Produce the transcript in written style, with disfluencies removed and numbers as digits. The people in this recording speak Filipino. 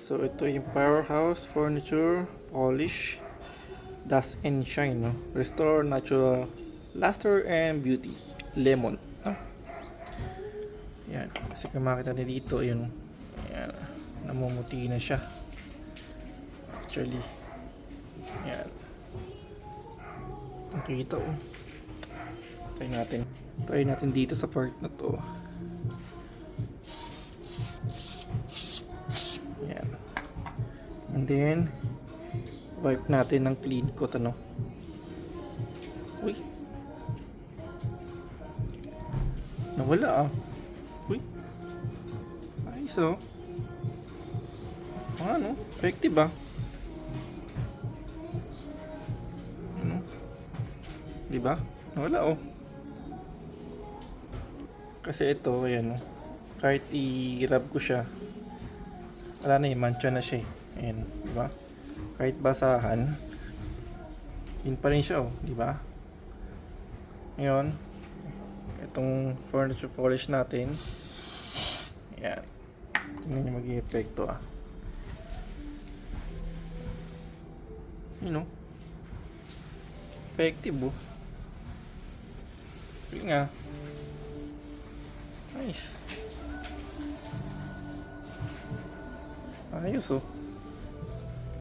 So ito yung Powerhouse Furniture Polish Dust and Shine, no? Restore natural luster and beauty. Lemon, no? Yan. Kasi kung makita niyo dito, yun. Yan. Namumuti na siya. Actually. Yan. Nakita ko. Try natin dito sa part na to. Yan. And then wipe natin ng clean cotton, ano. Uy. Nawala ah. Uy. Ayos oh. Ano? Effective ah. Ano? Diba? Nawala oh. Kasi ito, ayan oh. Kahit i-rub ko siya, wala na eh, mancha na siya eh. Ayan, diba? Kahit basahan, yun pa rin siya oh, diba? Ngayon, itong furniture polish natin, ayan. Tingnan nyo maging epekto ah. Yun oh. Effective oh. Yun nga. Nice. Ayos oh.